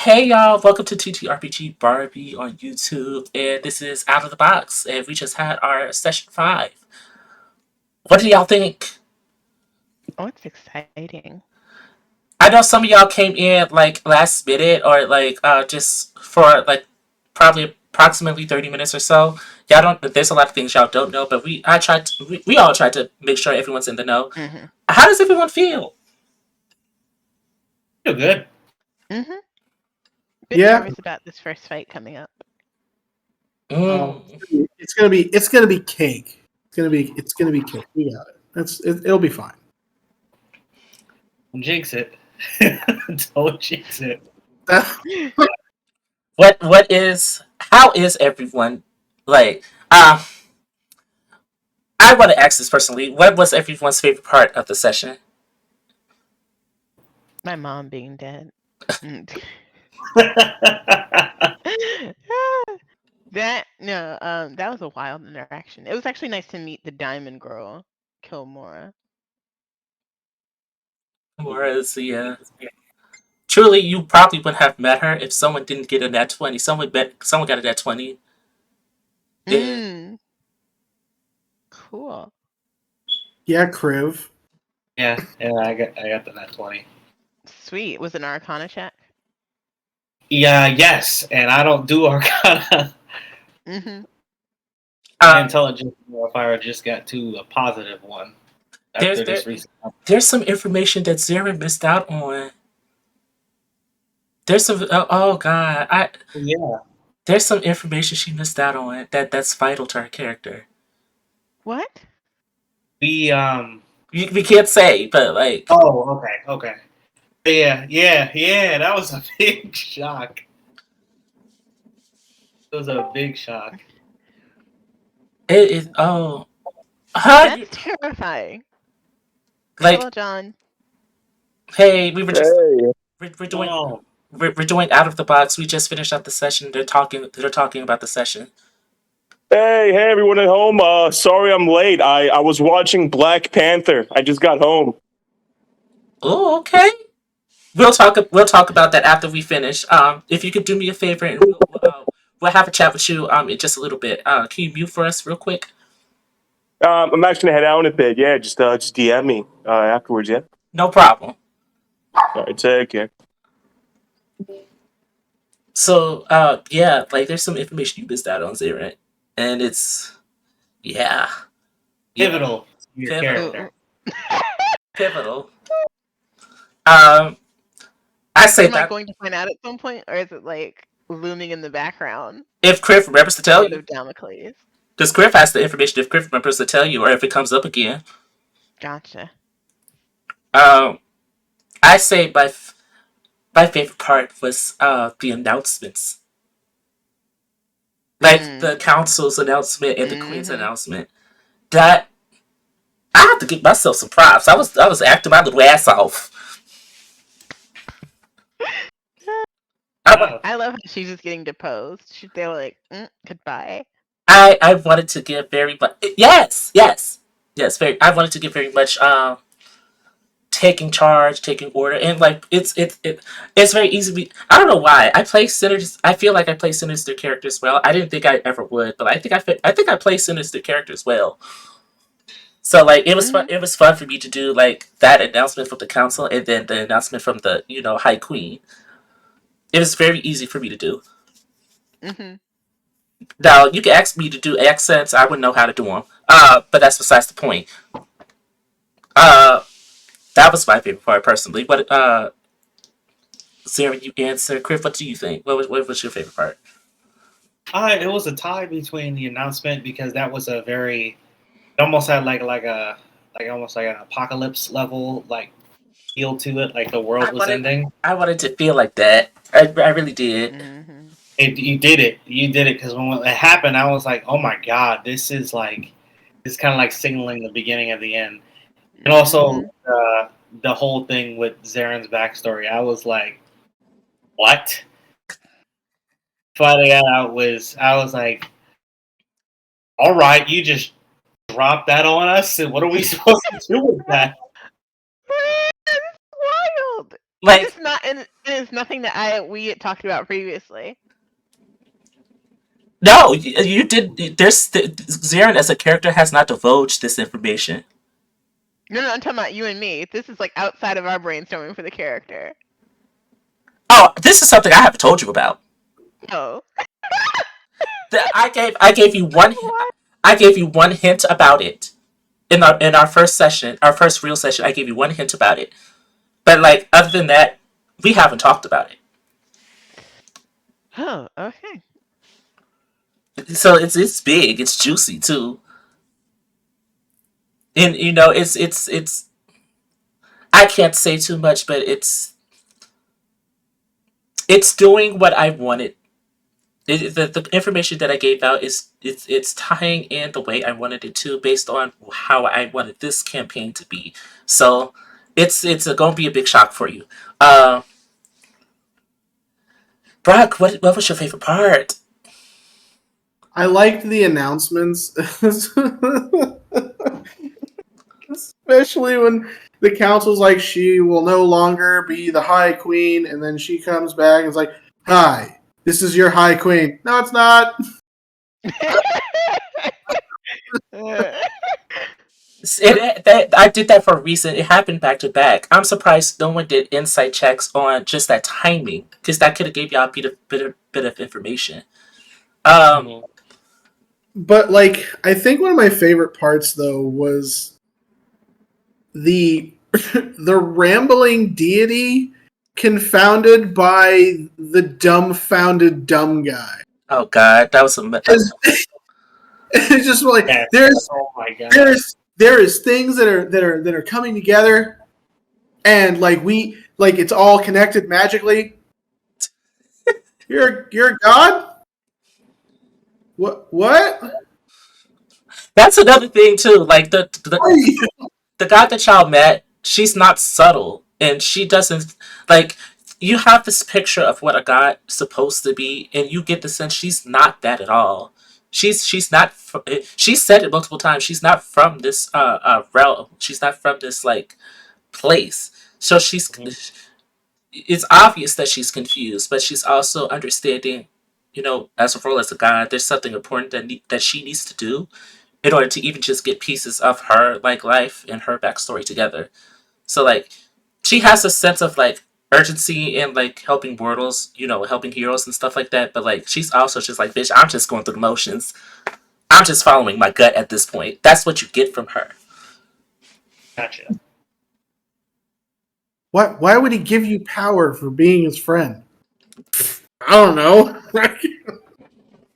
Hey y'all, welcome to TTRPGBarbie on YouTube, and this is Out of the Box, and we just had our session 5. What do y'all think? Oh, it's exciting. I know some of y'all came in like last minute or just for like probably approximately 30 minutes or so. Y'all don't there's a lot of things y'all don't know, but we all tried to make sure everyone's in the know. Mm-hmm. How does everyone feel? Feel good. Mm-hmm. Bit Yeah. nervous about this first fight coming up. Mm. It's gonna be cake. It's gonna be cake. We got it. It'll be fine. Don't jinx it. Don't jinx it. How is everyone like I want to ask this personally. What was everyone's favorite part of the session? My mom being dead. Mm. That was a wild interaction. It was actually nice to meet the Diamond Girl, Kilmora. Whereas, yeah, truly, you probably would have met her if someone didn't get a net 20. Someone got a net 20. Yeah. Cool. Yeah, Kriv. yeah, I got the net 20. Sweet. Was it an Arcana check? Yeah, yes, and I don't do Arcana. Mm-hmm. Intelligence modifier just got to a positive one after this recent. There's some information that Zara missed out on. There's some. Oh God, Yeah, there's some information she missed out on that's vital to her character. What? we We can't say, but like. Oh, okay. Yeah. That was a big shock. It was a big shock. It is. Oh. Huh? That's terrifying. Like, Hello, John. hey, we were just. Hey, We're doing. Oh, We're doing out of the box. We just finished up the session. They're talking. They're talking about the session. hey, everyone at home. Sorry I'm late. I was watching Black Panther. I just got home. Oh, okay. We'll talk about that after we finish. If you could do me a favor, and we'll have a chat with you in just a little bit. Can you mute for us real quick? I'm actually gonna head out in a bit. Yeah, just DM me afterwards. Yeah. No problem. All right, take care. So, yeah, like there's some information you missed out on, Zara, and it's yeah, pivotal to your Pivotal. character. pivotal. I say Am I that going to find out at some point, or is it like looming in the background? if Criff remembers to tell Sword you, of Damocles. because Criff has the information. If Criff remembers to tell you, or if it comes up again, Gotcha. I say my favorite part was the announcements. Like the council's announcement and the queen's announcement. That I have to give myself some props. I was acting my little ass off. I love how she's just getting deposed. They're like, goodbye. I wanted to give very much yes very. I wanted to give very much taking charge, taking order, and like it's very easy. I don't know why I play Sinners. I feel like I play Sinister characters well. I didn't think I ever would, but I think I play Sinister characters well. So like it was fun. It was fun for me to do like that announcement from the council and then the announcement from the High Queen. It was very easy for me to do. Mm-hmm. Now you can ask me to do accents. I wouldn't know how to do them. But that's besides the point. Uh, that was my favorite part personally. But Sarah, you answer. Chris, what do you think? What was your favorite part? It was a tie between the announcement because that was a very. It almost had like almost like an apocalypse level like feel to it, like the world was ending. I wanted to feel like that. I really did. Mm-hmm. You did it because when it happened, I was like, oh my god, this is kind of like signaling the beginning of the end, and also the whole thing with Zaren's backstory. I was like, what? Finding out I was like, all right, you just dropped that on us, and what are we supposed to do with that? It's wild. Like, it's not, and it's nothing that we had talked about previously. no, you did. Zarin as a character has not divulged this information. No, I'm talking about you and me. This is like outside of our brainstorming for the character. Oh, this is something I haven't told you about. Oh. I gave you one. What? I gave you one hint about it in our first session, our first real session. I gave you one hint about it, but like other than that, we haven't talked about it. Oh, okay. So it's big, it's juicy too, and it's. I can't say too much, but it's doing what I wanted. The information that I gave out is it's tying in the way I wanted it to, based on how I wanted this campaign to be. So it's going to be a big shock for you. Brock, what was your favorite part? I liked the announcements, especially when the council's like, she will no longer be the High Queen, and then she comes back and is like, "Hi, this is your High Queen." No, it's not. I did that for a reason. It happened back to back. I'm surprised no one did insight checks on just that timing, because that could have gave y'all a bit of information. But like, I think one of my favorite parts though was the the rambling deity confounded by the dumbfounded dumb guy. Oh God, that was It's just like Oh my god. there is things that are coming together, and like it's all connected magically. You're a god? What? That's another thing too. Like the guy that y'all met, she's not subtle, and she doesn't like. You have this picture of what a god is supposed to be, and you get the sense she's not that at all. She's not. She's said it multiple times. She's not from this realm. She's not from this like place. So it's obvious that she's confused, but she's also understanding. As a role as a god, there's something important that she needs to do in order to even just get pieces of her like life and her backstory together. So like she has a sense of like urgency and like helping mortals, helping heroes and stuff like that. But like she's also just like, bitch, I'm just going through the motions. I'm just following my gut at this point. That's what you get from her. Gotcha. Why would he give you power for being his friend? I don't know.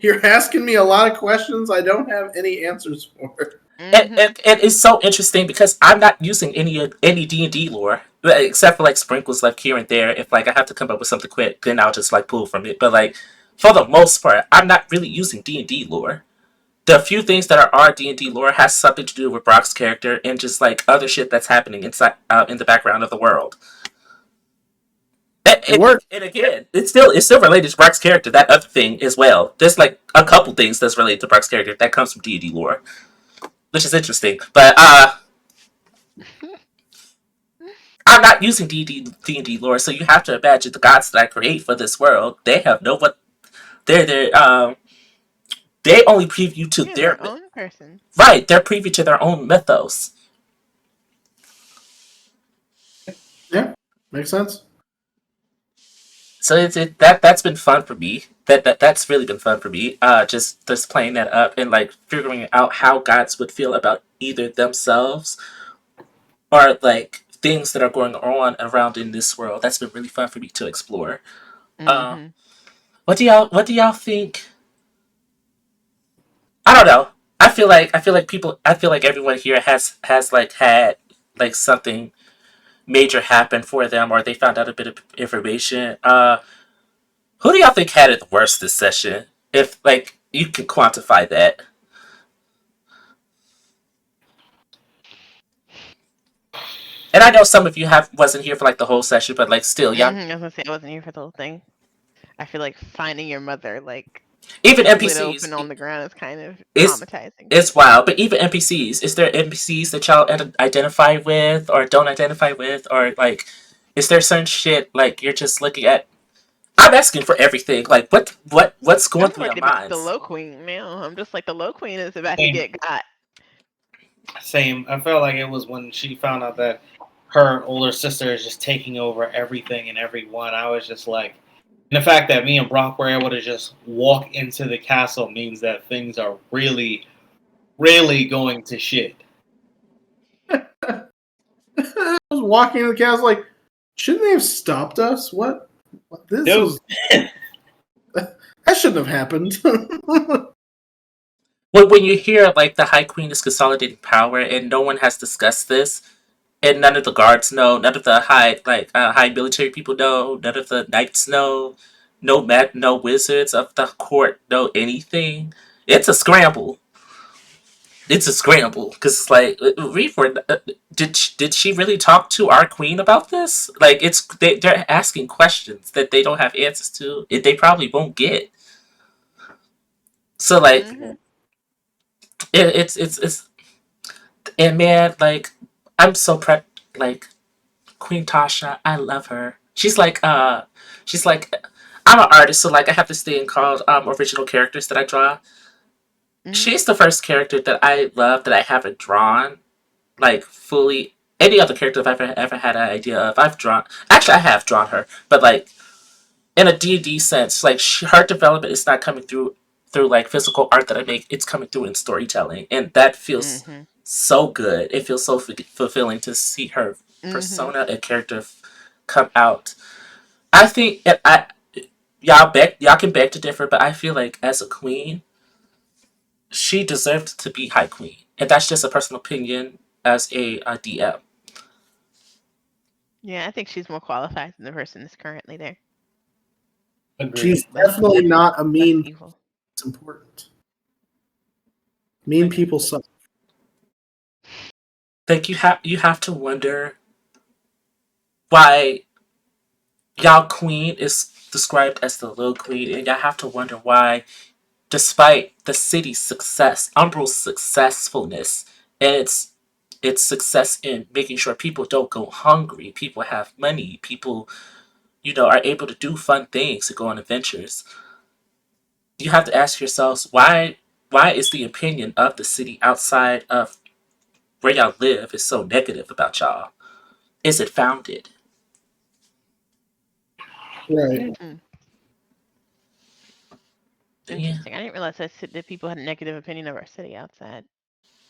You're asking me a lot of questions I don't have any answers for. And it's so interesting because I'm not using any D&D lore, except for like sprinkles like here and there. If like I have to come up with something quick, then I'll just like pull from it. But like for the most part, I'm not really using D&D lore. The few things that are D&D lore has something to do with Brock's character and just like other shit that's happening inside in the background of the world. It worked. And again, it's still related to Brock's character. That other thing as well. There's like a couple things that's related to Brock's character that comes from D&D lore, which is interesting. But I'm not using D&D lore, so you have to imagine the gods that I create for this world. They have no what they're they only preview to their own person. Right, they're preview to their own mythos. Yeah, makes sense. So that's been fun for me. That's really been fun for me. Just playing that up and like figuring out how gods would feel about either themselves or like things that are going on around in this world. That's been really fun for me to explore. Mm-hmm. What do y'all think? I don't know. I feel like everyone here has like had like something major happen for them, or they found out a bit of information. Who do y'all think had it the worst this session? If like you can quantify that. And I know some of you wasn't here for like the whole session, but like still, y'all. I was gonna say I wasn't here for the whole thing. I feel like finding your mother like Even split NPCs open on the ground is kind of It's- traumatizing. It's wild, but even NPCs, is there NPCs that y'all identify with or don't identify with, or like Is there certain shit like you're just looking at? I'm asking for everything. Like what's going I'm through your worried about the minds? low queen now. I'm just like the low queen is about to Same. get got. Same. I felt like it was when she found out that her older sister is just taking over everything and everyone. I was just like, and the fact that me and Brock were able to just walk into the castle means that things are really, really going to shit. I was walking in the castle like, shouldn't they have stopped us? What? This Nope. was that shouldn't have happened. When you hear like the High Queen is consolidating power and no one has discussed this, and none of the guards know, none of the high military people know, none of the knights know, no wizards of the court know anything. It's a scramble. It's a scramble because it's like Reefer. Did she really talk to our queen about this? Like they're asking questions that they don't have answers to. They probably won't get. So like Mhm. it's and man, like I'm so like Queen Tasha. I love her. She's like I'm an artist, so like I have this thing called original characters that I draw. Mhm. She's the first character that I love that I haven't drawn like fully. Any other character I've ever had an idea of, I've drawn. Actually, I have drawn her, but like in a D&D sense, like her development is not coming through like physical art that I make. It's coming through in storytelling, and that feels Mhm. so good. It feels so fulfilling to see her Mhm. persona and character come out. I think y'all can beg to differ, but I feel like as a queen, she deserved to be High Queen, and that's just a personal opinion as a DM. Yeah, I think she's more qualified than the person that's currently there. Agreed. She's Less definitely not a less mean. evil. It's important. Mean people suck. Like you have to wonder why y'all queen is described as the little queen, and y'all have to wonder why, despite the city's success, Umbral's successfulness, and its success in making sure people don't go hungry, people have money, people are able to do fun things, to go on adventures. You have to ask yourselves why is the opinion of the city outside of where y'all live is so negative about y'all? Is it founded? Right. Hmm. Yeah. Interesting. I didn't realize that people had a negative opinion of our city outside.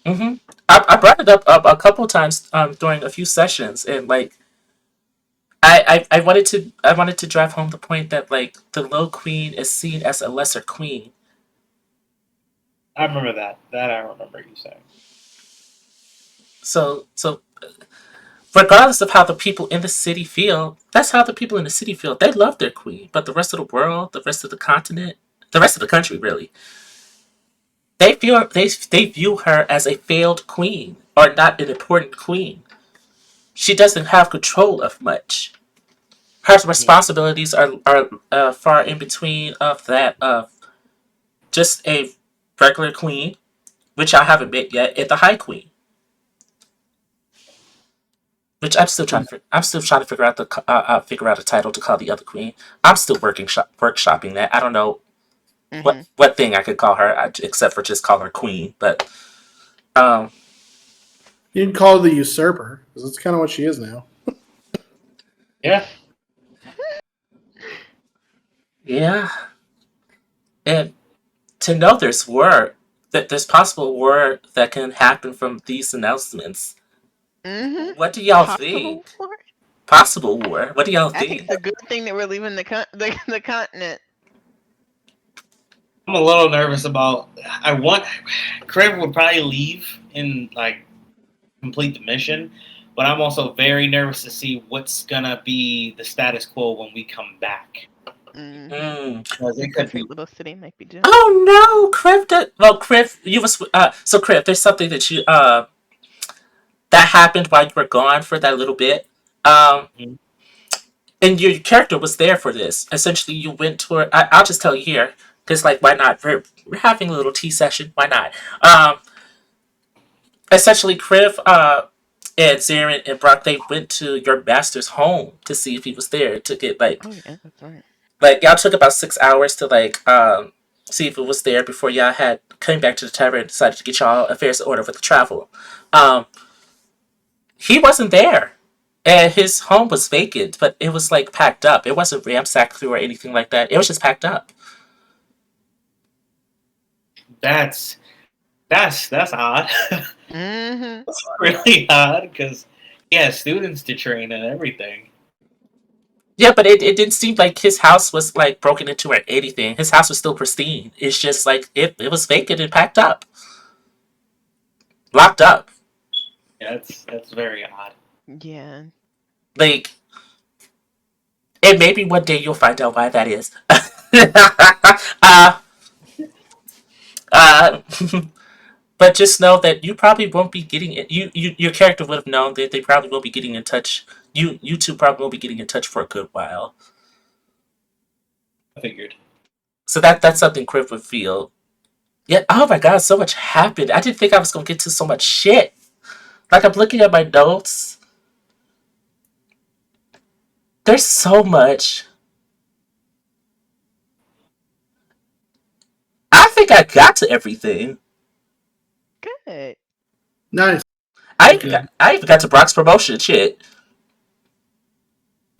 hmm I brought it up a couple times during a few sessions, and like I wanted to drive home the point that like the low queen is seen as a lesser queen. I remember that. That I remember you saying. So regardless of how the people in the city feel, that's how the people in the city feel. They love their queen, but the rest of the world, the rest of the continent, the rest of the country, really, they view her as a failed queen or not an important queen. She doesn't have control of much. Her Yeah. responsibilities are far in between of that of just a regular queen, which I haven't met yet, and the high queen, which I'm still trying to figure out a title to call the other queen. I'm still workshopping that. I don't know Hmm. what thing I could call her except for just call her queen. But um, You can call her the usurper because that's kind of what she is now. Yeah. yeah, and to know there's war, that there's possible war that can happen from these announcements. Hmm. What do y'all Possible think? war. Possible war. What do y'all I think think? it's a good thing that we're leaving the continent. I'm a little nervous about. I want. Crib would probably leave and like complete the mission, but I'm also very nervous to see what's gonna be the status quo when we come back. Hmm. Mm. Because it could Country be. little city might be doomed. Oh no, Crib did well. Crib, you was so Crib. There's something that you that happened while you were gone for that little bit. Um, Mhm. and your character was there for this. Essentially, you went toward. I'll just tell you here, because like, why not? We're having a little tea session. Why not? Essentially, Crib and Zarin and Brock, they went to your master's home to see if he was there. It took it Oh yeah, that's right. like y'all took about 6 hours to see if it was there before y'all had came back to the tavern and decided to get y'all affairs in order with the travel. Um, he wasn't there. And his home was vacant, but it was like packed up. It wasn't ransacked through or anything like that. It was just packed up. That's odd. Mm-hmm. That's really odd because he has students to train and everything. Yeah, but it didn't seem like his house was like broken into or anything. His house was still pristine. It's just like it was vacant and packed up. Locked up. Yeah, that's very odd. Yeah. Like, and maybe one day you'll find out why that is. uh, uh, but just know that you probably won't be getting it. Your character would have known that they probably won't be getting in touch. You two probably won't be getting in touch for a good while. I figured. So that's something Criff would feel. Yeah. Oh my God, so much happened. I didn't think I was gonna get to so much shit. Like I'm looking at my notes. There's so much. I think I got to everything. Good. Nice. Good. I even got to Brock's promotion. Shit.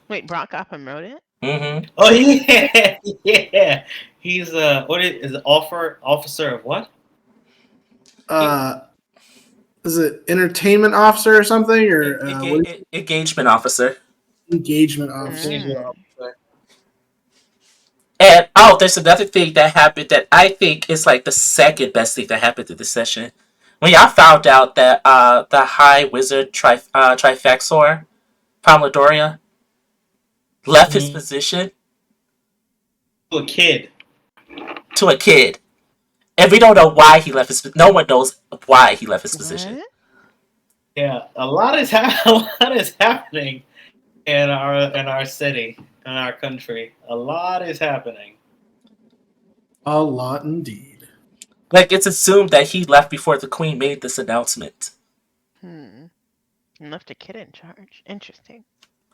Wait, Brock got promoted? Mm-hmm. Oh yeah, yeah. He's what is it, officer of what? Is it entertainment officer or something, or Engagement officer. engagement officer? Mm. And there's another thing that happened that I think is like the second best thing that happened in this session. When y'all found out that the High Wizard Trifaxor, Pomladoria, left his position To a kid. to a kid. And we don't know why he left his. No one knows why he left his position. What? Yeah, a lot is a lot is happening in our city, in our country. A lot is happening. A lot indeed. Like it's assumed that he left before the Queen made this announcement. And left a kid in charge. Interesting.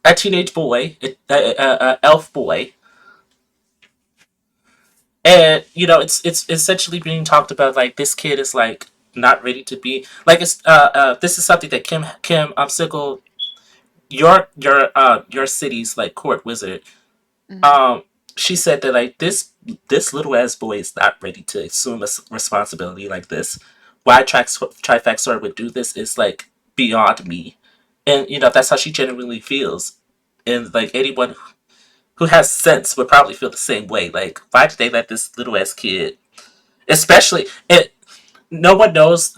A teenage boy, a elf boy, and it's essentially being talked about like this kid is like not ready to be like it's this is something that Kim Sickle, your city's like court wizard, Mhm. she said that like this little ass boy is not ready to assume a responsibility like this. Why Trifaxor would do this is like beyond me, and that's how she genuinely feels, and like anyone who has sense would probably feel the same way. Like, why did they let this little ass kid, especially it? No one knows.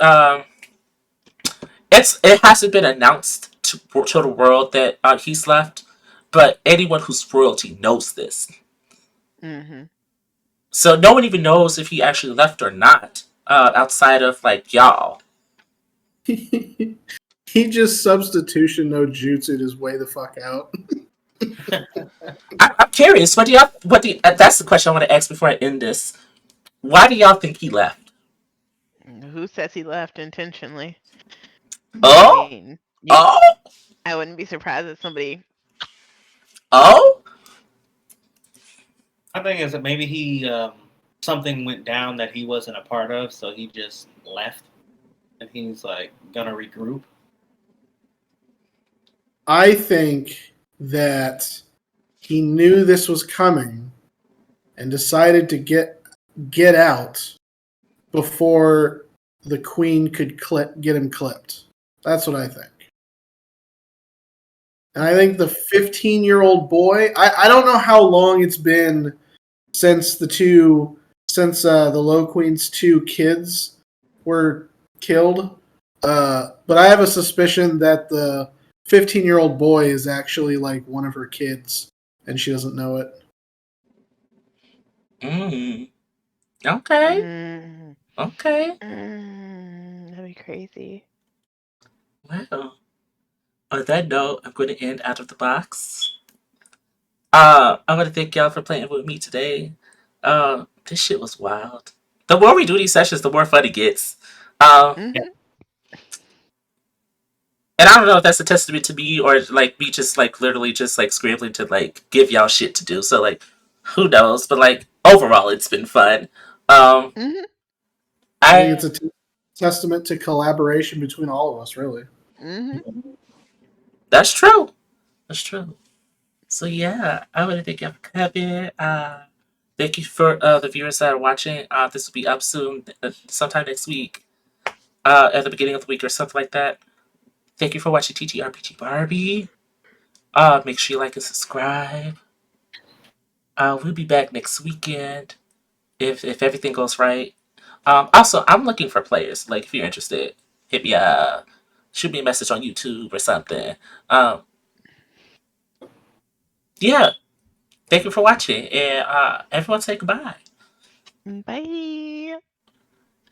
It hasn't been announced to the world that he's left, but anyone who's royalty knows this. Mhm. So no one even knows if he actually left or not, outside of like y'all. He just substitution no jutsu his way the fuck out. I'm curious. What do y'all? That's the question I want to ask before I end this. Why do y'all think he left? Who says he left intentionally? Oh, I mean, oh, I wouldn't be surprised if somebody. oh. I think is that maybe he something went down that he wasn't a part of, so he just left, and he's like gonna regroup. I think that he knew this was coming and decided to get out before the queen could get him clipped. That's what I think. And I think the 15-year-old boy, I don't know how long it's been since the Low Queen's two kids were killed. But I have a suspicion that the 15-year-old boy is actually like one of her kids and she doesn't know it. Okay. Mm, Okay. that'd be crazy. Well, on that note, I'm going to end out of the box. I want to thank y'all for playing with me today. This shit was wild. The more we do these sessions, the more fun it gets. Mhm. And I don't know if that's a testament to me or like me just like literally just like scrambling to like give y'all shit to do. So like, who knows? But like overall, it's been fun. Mhm. I think it's I a testament to collaboration between all of us, really. Mhm. That's true. That's true. So yeah, I want to thank you for coming. Thank you for the viewers that are watching. This will be up soon, sometime next week, at the beginning of the week or something like that. Thank you for watching TTRPG Barbie. Make sure you like and subscribe. We'll be back next weekend if everything goes right. Also, I'm looking for players. Like, if you're interested, hit me up. Shoot me a message on YouTube or something. Um, yeah, thank you for watching, and everyone say goodbye. Bye.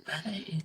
Bye.